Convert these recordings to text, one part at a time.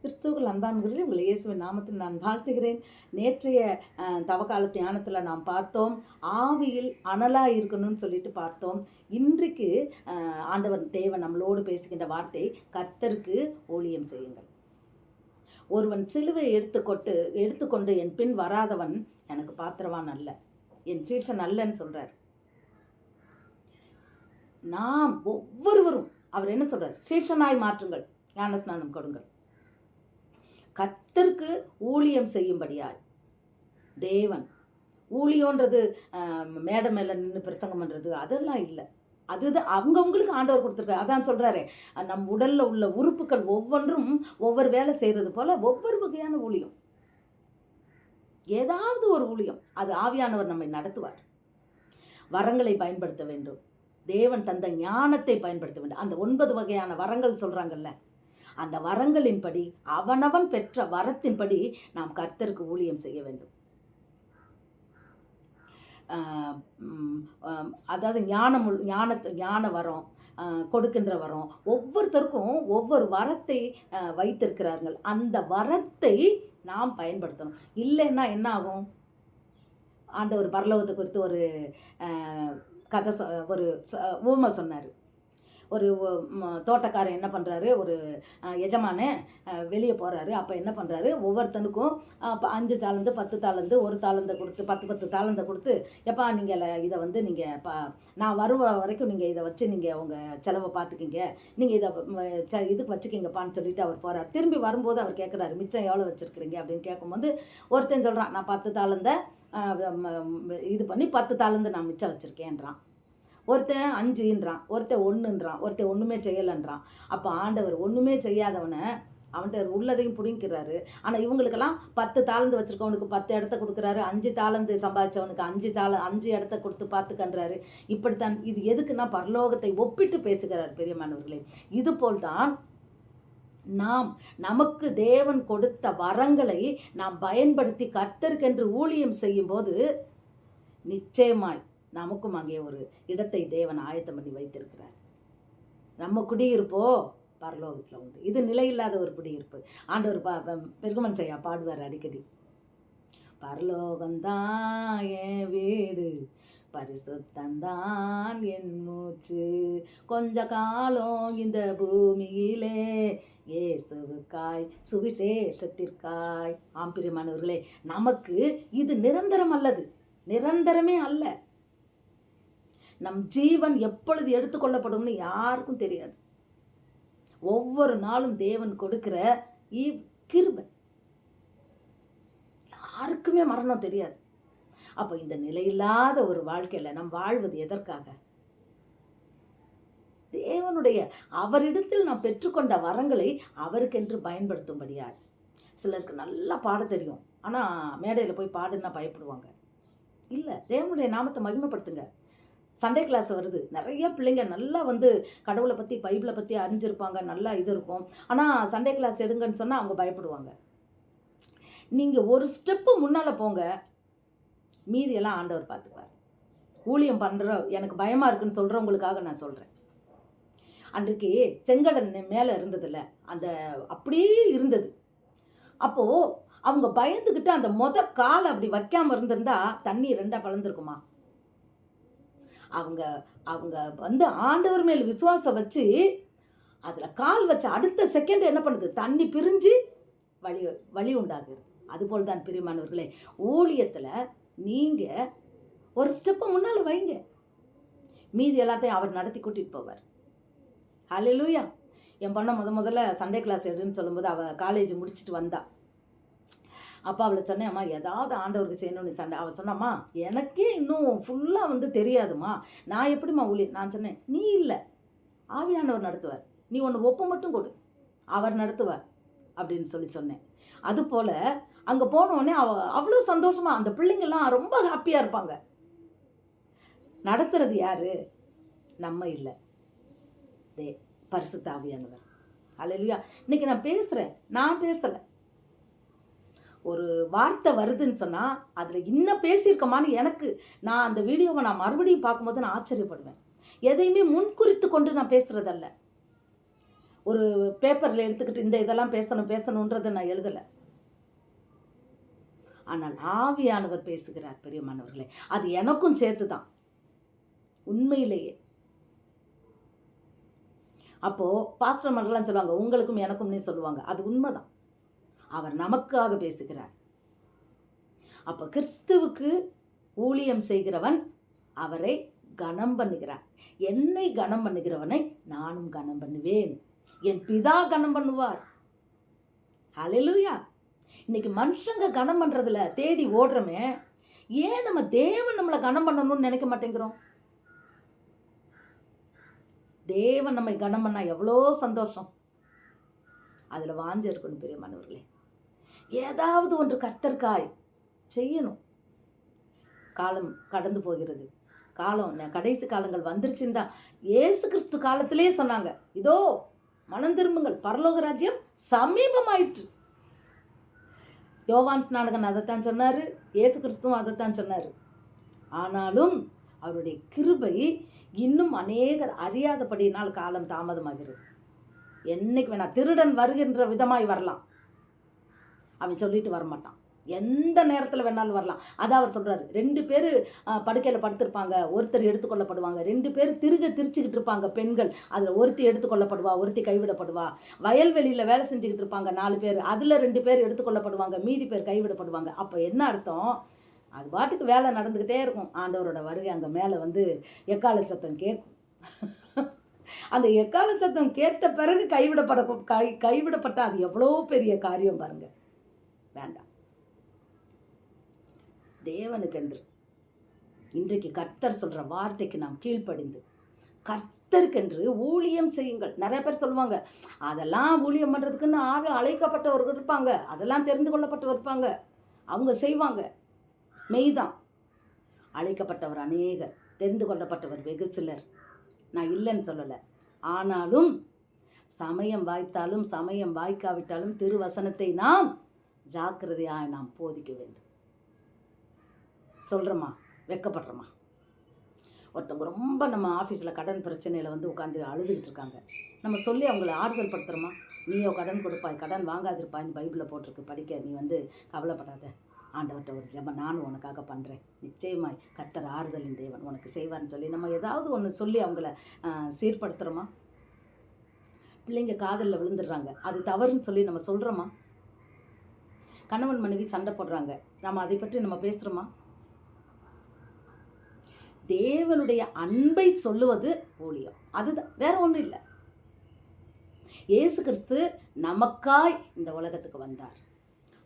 கிறிஸ்துவுக்குள் அன்பான்கிறேன். உங்களை இயேசுவின் நாமத்தில் நான் வாழ்த்துகிறேன். நேற்றைய தவக்கால தியானத்தில் நாம் பார்த்தோம், ஆவியில் அனலாக இருக்கணும்னு சொல்லிட்டு பார்த்தோம். இன்றைக்கு ஆண்டவர் தேவன் நம்மளோடு பேசுகின்ற வார்த்தை, கர்த்தருக்கு ஊழியம் செய்யுங்கள். ஒருவன் சிலுவை எடுத்துக்கொண்டு என் பின் வராதவன் எனக்கு பாத்திரவான் அல்ல, என் சீஷன் அல்லன்னு சொல்றார். நாம் ஒவ்வொருவரும் அவர் என்ன சொல்றார்? சீஷனாய் மாற்றுங்கள், ஞானஸ்நானம் கொடுங்கள், கர்த்தருக்கு ஊழியம் செய்யும்படியாய். தேவன் ஊழியன்றது மேடை மேலே நின்று பிரசங்கம் பண்ணுறது அதெல்லாம் இல்லை. அதுதான் அவங்கவுங்களுக்கு ஆண்டவர் கொடுத்துருக்காரு. அதான் சொல்கிறாரு, நம் உடலில் உள்ள உறுப்புகள் ஒவ்வொன்றும் ஒவ்வொரு வேலை செய்கிறது போல் ஒவ்வொரு வகையான ஊழியம், ஏதாவது ஒரு ஊழியம் அது ஆவியானவர் நம்மை நடத்துவார். வரங்களை பயன்படுத்த வேண்டும், தேவன் தந்த ஞானத்தை பயன்படுத்த வேண்டும். அந்த 9 வகையான வரங்கள் சொல்கிறாங்கல்ல, அந்த வரங்களின்படி அவனவன் பெற்ற வரத்தின்படி நாம் கர்த்தருக்கு ஊழியம் செய்ய வேண்டும். அதாவது ஞான வரம், கொடுக்கின்ற வரம், ஒவ்வொருத்தருக்கும் ஒவ்வொரு வரத்தை வைத்திருக்கிறார்கள். அந்த வரத்தை நாம் பயன்படுத்தணும். இல்லைன்னா என்ன ஆகும்? ஆண்டவர் பரலோகத்தை குறித்து ஒரு கதை ஒரு ஊமை சொன்னார். ஒரு தோட்டக்காரன் என்ன பண்ணுறாரு, ஒரு எஜமான வெளியே போகிறாரு. அப்போ என்ன பண்ணுறாரு, ஒவ்வொருத்தனுக்கும் 5 தாளந்து 10 தாளந்து 1 தாளந்தை கொடுத்து 10 தாளந்தை கொடுத்து, எப்பா நீங்கள் இதை வந்து நீங்கள் நான் வருவ வரைக்கும் நீங்கள் இதை வச்சு நீங்கள் உங்கள் செலவை பார்த்துக்கிங்க, நீங்கள் இதை இதுக்கு வச்சுக்கிங்கப்பான்னு சொல்லிட்டு அவர் போகிறார். திரும்பி வரும்போது அவர் கேட்குறாரு, மிச்சம் எவ்வளோ வச்சுருக்குறீங்க அப்படின்னு கேட்கும்போது ஒருத்தன் சொல்கிறான், நான் 10 தாளந்தை இது பண்ணி 10 தாளந்து நான் மிச்சம் வச்சுருக்கேன்றான். ஒருத்தன் 5ன்றான், ஒருத்தன் 1ன்றான், ஒருத்தன் ஒன்றுமே செய்யலைன்றான். அப்போ ஆண்டவர் ஒன்றுமே செய்யாதவனை அவன்கிட்ட உள்ளதையும் பிடிங்கிறாரு. ஆனால் இவங்களுக்கெல்லாம் 10 தாளந்து வச்சுருக்கவனுக்கு 10 இடத்த கொடுக்குறாரு, 5 தாளந்து சம்பாதிச்சவனுக்கு 5 இடத்த கொடுத்து பார்த்துக்கன்றாரு. இப்படித்தான். இது எதுக்குன்னா பரலோகத்தை ஒப்பிட்டு பேசுகிறார். பெரியமானவர்களே, இது போல்தான் நமக்கு தேவன் கொடுத்த வரங்களை நாம் பயன்படுத்தி கர்த்தருக்கென்று ஊழியம் செய்யும்போது நிச்சயமாய் நமக்கும் அங்கே ஒரு இடத்தை தேவன் ஆயத்தம் பண்ணி வைத்திருக்கிறார். நம்ம குடியிருப்போ பரலோகத்தில் உண்டு. இது நிலையில்லாத ஒரு குடியிருப்பு. ஆண்டவர் பெருகுமன் செய்யா பாடுவார் அடிக்கடி, பரலோகம்தான் என் வீடு, பரிசுத்தந்தான் என் மூச்சு, கொஞ்ச காலம் இந்த பூமியிலே இயேசுவுக்காய் சுவிசேஷத்திற்காய். ஆம்பிரியமானவர்களே, நமக்கு இது நிரந்தரம் அல்லது, நிரந்தரமே அல்ல. நம் ஜீவன் எப்பொழுது எடுத்துக்கொள்ளப்படும்னு யாருக்கும் தெரியாது. ஒவ்வொரு நாளும் தேவன் கொடுக்கிற கிருபை, யாருக்குமே மரணம் தெரியாது. அப்போ இந்த நிலையில்லாத ஒரு வாழ்க்கையில நாம் வாழ்வது எதற்காக? தேவனுடைய அவரிடத்தில் நாம் பெற்றுக்கொண்ட வரங்களை அவருக்கென்று பயன்படுத்தும்படியார். சிலருக்கு நல்லா பாட தெரியும், ஆனால் மேடையில் போய் பாடுன்னா பயப்படுவாங்க. இல்லை, தேவனுடைய நாமத்தை மகிமைப்படுத்துங்க. சண்டே கிளாஸ் வருது, நிறைய பிள்ளைங்க நல்லா கடவுளை பற்றி பைபிளை பற்றி அறிஞ்சிருப்பாங்க, நல்லா இது இருக்கும். ஆனால் சண்டே கிளாஸ் எடுங்கன்னு சொன்னால் அவங்க பயப்படுவாங்க. நீங்கள் ஒரு ஸ்டெப்பு முன்னால் போங்க, மீதியெல்லாம் ஆண்டவர் பார்த்துக்குவார். ஊழியம் பண்ணுற எனக்கு பயமாக இருக்குன்னு சொல்கிறவங்களுக்காக நான் சொல்கிறேன். அன்றைக்கு செங்கடல் மேலே இருந்ததில்ல, அந்த அப்படியே இருந்தது. அப்போது அவங்க பயந்துக்கிட்டு அந்த காலை அப்படி வைக்காமல் இருந்திருந்தா தண்ணி 2 பழந்திருக்குமா? அவங்க ஆண்டவர் மேல் விசுவாசம் வச்சு அதில் கால் வச்ச அடுத்த செகண்ட் என்ன பண்ணுது? தண்ணி பிரிஞ்சு வழி உண்டாகுது. அதுபோல் தான் பிரியமானவர்களே, ஊழியத்தில் நீங்கள் ஒரு ஸ்டெப்பை முன்னால் வைங்க, மீதி எல்லாத்தையும் அவர் நடத்தி கூட்டிகிட்டு போவார். ஹல்லேலூயா. என் பொண்ணை முதல்ல சண்டே கிளாஸ் எடுன்னு சொல்லும்போது அவள் காலேஜ் முடிச்சுட்டு வந்தா. அப்போ அவளை சொன்னேன், அம்மா ஏதாவது ஆண்டவருக்கு செய்யணும்னு சண்டை. அவள் சொன்னாம்மா, எனக்கே இன்னும் ஃபுல்லாக தெரியாதுமா, நான் எப்படிம்மா ஊழியம்? நான் சொன்னேன், நீ இல்லை, ஆவியானவர் நடத்துவார், நீ ஒன்று ஒப்பு மட்டும் கொடு, அவர் நடத்துவார் அப்படின்னு சொன்னேன். அதுபோல் அங்கே போனோடனே அவ்வளோ சந்தோஷமா அந்த பிள்ளைங்கள்லாம் ரொம்ப ஹாப்பியாக இருப்பாங்க. நடத்துறது யாரு? நம்ம இல்லை, பரிசுத்த ஆவியானவர். ஹல்லேலூயா. இன்னைக்கு நான் பேசலை. ஒரு வார்த்தை வருதுன்னு சொன்னால் அதில் இன்னும் பேசியிருக்கமான்னு நான் அந்த வீடியோவை மறுபடியும் பார்க்கும்போது நான் ஆச்சரியப்படுவேன். எதையுமே முன்குறித்து கொண்டு நான் பேசுகிறதல்ல. ஒரு பேப்பரில் எடுத்துக்கிட்டு இந்த இதெல்லாம் பேசணுன்றதை நான் எழுதலை. ஆனால் ஆவியானவர் பேசுகிறார் பிரியமானவர்களே. அது எனக்கும் சேர்த்து தான் உண்மையிலேயே. அப்போது பாஸ்டர்மார்கள்லாம் சொல்லுவாங்க உங்களுக்கும் எனக்கும்னே சொல்லுவாங்க. அது உண்மைதான். அவர் நமக்காக பேசுகிறார். அப்போ கிறிஸ்துவுக்கு ஊழியம் செய்கிறவன் அவரை கனம் பண்ணுகிறான். என்னை கனம் பண்ணுகிறவனை நானும் கனம் பண்ணுவேன். என் பிதா கனம் பண்ணுவார். ஹல்லேலூயா. இன்னைக்கு மனுஷங்க கனம் பண்ணுறதுல தேடி ஓடுறோமே, ஏன் நம்ம தேவன் நம்மளை கனம் பண்ணணும்னு நினைக்க மாட்டேங்கிறோம்? தேவன் நம்மை கனம் பண்ணா எவ்வளோ சந்தோஷம். அதில் வாஞ்ச இருக்கணும் பிரியமானவர்களே. ஏதாவது ஒன்று கர்த்தருக்காய் செய்யணும். காலம் கடந்து போகிறது. கடைசி காலங்கள் வந்துருச்சுன்னு தான் இயேசு கிறிஸ்து காலத்திலே சொன்னாங்க, இதோ மனம் திரும்புங்கள், பரலோக ராஜ்யம் சமீபமாயிற்று. யோவான் ஸ்நானகன் அதைத்தான் சொன்னார், இயேசு கிறிஸ்துவும் அதைத்தான் சொன்னார். ஆனாலும் அவருடைய கிருபை இன்னும் அநேகர் அறியாதபடியினால் காலம் தாமதமாகிறது. என்னைக்கு வேணா திருடன் வருகின்ற விதமாய் வரலாம், அவன் சொல்லிட்டு வரமாட்டான். எந்த நேரத்தில் வேணாலும் வரலாம். அதான் அவர் சொல்கிறாரு, 2 பேர் படுக்கையில் படுத்திருப்பாங்க, ஒருத்தர் எடுத்துக்கொள்ளப்படுவாங்க. 2 பேர் திரிச்சுக்கிட்டு இருப்பாங்க பெண்கள், அதில் ஒருத்தி எடுத்துக்கொள்ளப்படுவா, ஒருத்தி கைவிடப்படுவா. வயல்வெளியில் வேலை செஞ்சுக்கிட்டு இருப்பாங்க 4 பேர், அதில் 2 பேர் எடுத்துக்கொள்ளப்படுவாங்க, மீதி பேர் கைவிடப்படுவாங்க. அப்போ என்ன அர்த்தம்? அது பாட்டுக்கு வேலை நடந்துக்கிட்டே இருக்கும். ஆண்டவரோட வருகை அங்கே மேலே வந்து எக்கால சத்தம் கேட்கும். அந்த எக்கால சத்தம் கேட்ட பிறகு கைவிடப்பட்ட அது எவ்வளோ பெரிய காரியம் பாருங்க. வேண்டாம். தேவனுக்கென்று இன்றைக்கு கர்த்தர் சொல்கிற வார்த்தைக்கு நாம் கீழ்ப்படிந்து கர்த்தருக்கென்று ஊழியம் செய்யுங்கள். நிறைய பேர் சொல்லுவாங்க, அதெல்லாம் ஊழியம் பண்ணுறதுக்குன்னு அழைக்கப்பட்டவர்கள் இருப்பாங்க, அதெல்லாம் தெரிந்து கொள்ளப்பட்டு இருப்பாங்க, அவங்க செய்வாங்க. மெய்தான். அழைக்கப்பட்டவர் அநேகர், தெரிந்து கொள்ளப்பட்டவர் வெகு சிலர். நான் இல்லைன்னு சொல்லலை. ஆனாலும் சமயம் வாய்த்தாலும் சமயம் வாய்க்காவிட்டாலும் திருவசனத்தை நாம் ஜாக்கிரதையாக நாம் போதிக்க வேண்டும். சொல்கிறோமா? வெக்கப்படுறோமா? ஒருத்தவங்க ரொம்ப நம்ம ஆஃபீஸில் கடன் பிரச்சனையில் வந்து உட்காந்து அழுதுகிட்டு இருக்காங்க. நம்ம சொல்லி அவங்கள ஆறுதல் படுத்துகிறோமா? நீயோ கடன் கொடுப்பாய், கடன் வாங்காதிருப்பாய்ன்னு பைபிளில் போட்டிருக்கு, படிக்க நீ வந்து கவலைப்படாத, ஆண்டவர்கிட்ட ஒரு ஜெபம் நானும் உனக்காக பண்ணுறேன், நிச்சயமாய் கர்த்தர் ஆறுதலின் தேவன் உனக்கு செய்வார்னு சொல்லி நம்ம ஏதாவது ஒன்று சொல்லி அவங்கள சீர்படுத்துகிறோமா? பிள்ளைங்க காதலில் விழுந்துடுறாங்க, அது தவறுன்னு சொல்லி நம்ம சொல்கிறோமா? கணவன் மனைவி சண்டை போடுறாங்க, நம்ம அதை பற்றி நம்ம பேசுகிறோமா? தேவனுடைய அன்பை சொல்லுவது ஊழியம். அதுதான், வேற ஒன்றும் இல்லை. இயேசு கிறிஸ்து நமக்காய் இந்த உலகத்துக்கு வந்தார்.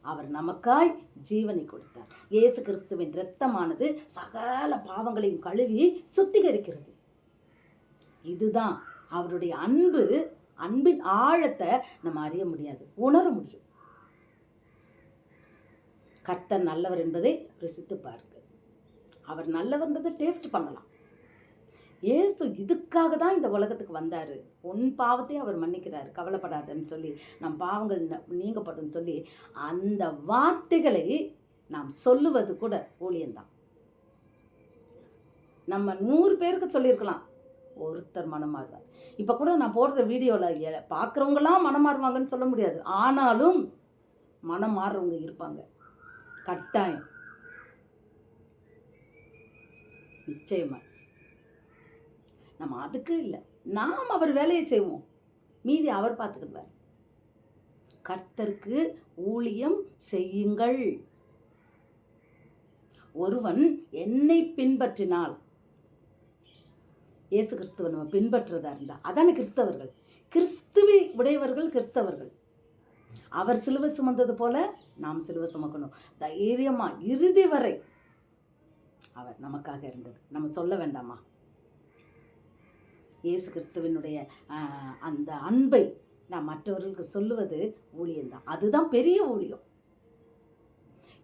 அவர் நமக்காய் ஜீவனை கொடுத்தார். இயேசு கிறிஸ்துவின் இரத்தமானது சகல பாவங்களையும் கழுவி சுத்திகரிக்கிறது. இதுதான் அவருடைய அன்பு. அன்பின் ஆழத்தை நம்ம அறிய முடியாது, உணர முடியும். கர்த்தர் நல்லவர் என்பதை ருசித்து பாருங்கள். அவர் நல்லவர்ன்றதை டேஸ்ட் பண்ணலாம். இயேசு இதுக்காக தான் இந்த உலகத்துக்கு வந்தார். உன் பாவத்தையும் அவர் மன்னிக்கிறார், கவலைப்படாதன்னு சொல்லி, நம் பாவங்கள் நீங்கப்படும் சொல்லி அந்த வார்த்தைகளை நாம் சொல்லுவது கூட ஊழியம்தான். நம்ம 100 பேருக்கு சொல்லியிருக்கலாம், ஒருத்தர் மனம் மாறுவார். இப்போ கூட நான் போடுற வீடியோவில் பார்க்குறவங்களாம் மனம் மாறுவாங்கன்னு சொல்ல முடியாது. ஆனாலும் மனம் மாறுறவங்க இருப்பாங்க, கட்டாயம், நிச்சயமா. நம்ம அதுக்கு இல்லை, நாம் அவர் வேலையை செய்வோம், மீதி அவர் பார்த்துக்கிடுவார். கர்த்தருக்கு ஊழியம் செய்யுங்கள். ஒருவன் என்னை பின்பற்றினால், இயேசு கிறிஸ்துவை நம்ம பின்பற்றுறதா இருந்தா அதான கிறிஸ்தவர்கள். கிறிஸ்துவை உடையவர்கள் கிறிஸ்தவர்கள். அவர் சிலுவை சுமந்தது போல நாம் சிலுவை சுமக்கணும். தைரியமா இறுதி வரை அவர் நமக்காக இருந்தது நம்ம சொல்ல வேண்டாமா? இயேசு கிறிஸ்துவினுடைய அந்த அன்பை நாம் மற்றவர்களுக்கு சொல்லுவது ஊழியம்தான். அதுதான் பெரிய ஊழியம்.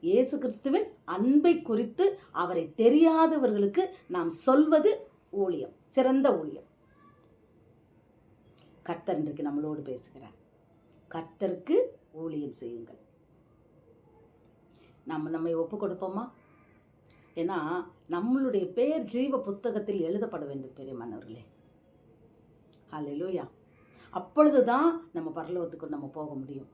இயேசு கிறிஸ்துவின் அன்பை குறித்து அவரை தெரியாதவர்களுக்கு நாம் சொல்வது ஊழியம், சிறந்த ஊழியம். கர்த்தர் இன்றைக்கு நம்மளோடு பேசுகிறார். கர்த்தருக்கு ஊழியம் செய்யுங்கள். நம்மை ஒப்பு கொடுப்போமா? ஏன்னா நம்மளுடைய பெயர் ஜீவ புஸ்தகத்தில் எழுதப்பட வேண்டும் பெரியமானவர்களே. ஹல்லேலூயா. அப்பொழுது தான் நம்ம பரலோகத்துக்கு நம்ம போக முடியும்.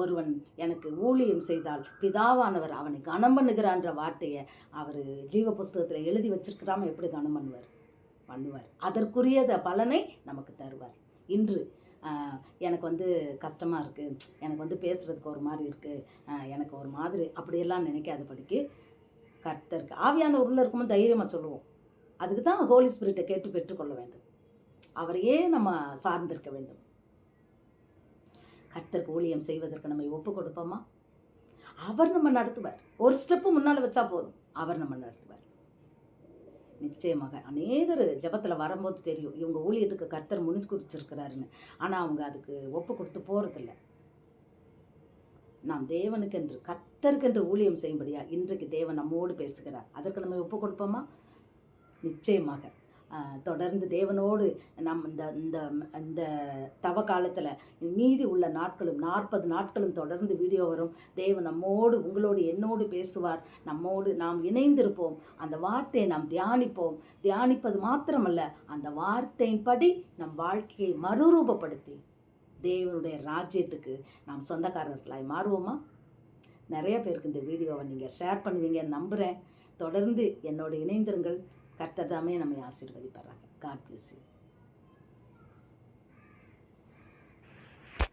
ஒருவன் எனக்கு ஊழியம் செய்தால் பிதாவானவர் அவனை கனம் பண்ணுகிறான்ற வார்த்தையை அவர் ஜீவ புஸ்தகத்தில் எழுதி வச்சிருக்கிறாம எப்படி கனம் பண்ணுவார். அதற்குரிய பலனை நமக்கு தருவார். இன்று எனக்கு கஷ்டமாக இருக்குது, எனக்கு பேசுகிறதுக்கு ஒரு மாதிரி இருக்குது, எனக்கு ஒரு மாதிரி அப்படியெல்லாம் நினைக்காதபடிக்கு கர்த்தருக்கு ஆவியான உள்ள இருக்கும்போது தைரியமாக சொல்லுவோம். அதுக்கு தான் ஹோலி ஸ்பிரிட்டை கேட்டு பெற்றுக்கொள்ள வேண்டும். அவரையே நம்ம சார்ந்திருக்க வேண்டும். கர்த்தருக்கு ஊழியம் செய்வதற்கு நம்ம ஒப்பு கொடுப்போமா? அவர் நம்ம நடத்துவார். ஒரு ஸ்டெப்பு முன்னால் வச்சா போதும், அவர் நம்ம நடத்துவார். நிச்சயமாக அநேகர் ஜெபத்தில் வரும்போது தெரியும் இவங்க ஊழியத்துக்கு கர்த்தர் முன்னிச்சு குறிச்சிருக்கிறாருன்னு. ஆனால் அவங்க அதுக்கு ஒப்பு கொடுத்து போகிறதில்ல. நாம் தேவனுக்கென்று கர்த்தருக்கென்று ஊழியம் செய்யும்படியா இன்றைக்கு தேவன் நம்மோடு பேசுகிறார். அதற்கு நம்ம ஒப்பு கொடுப்போமா? நிச்சயமாக தொடர்ந்து தேவனோடு நம் இந்த இந்த இந்த தவ காலத்தில் மீதி உள்ள நாட்களும் 40 நாட்களும் தொடர்ந்து வீடியோ வரும். தேவன் நம்மோடு உங்களோடு என்னோடு பேசுவார். நம்மோடு நாம் இணைந்திருப்போம். அந்த வார்த்தையை நாம் தியானிப்பது மாத்திரமல்ல, அந்த வார்த்தையின்படி நம் வாழ்க்கையை மறுரூபப்படுத்தி தேவனுடைய ராஜ்யத்துக்கு நாம் சொந்தக்காரர்களாய் மாறுவோமா? நிறைய பேருக்கு இந்த வீடியோவை நீங்கள் ஷேர் பண்ணுவீங்கன்னு நம்புகிறேன். தொடர்ந்து என்னோடு இணைந்திருங்கள். கர்த்தர் தாமே நம்மை ஆசீர்வதிப்பாராக. God bless you.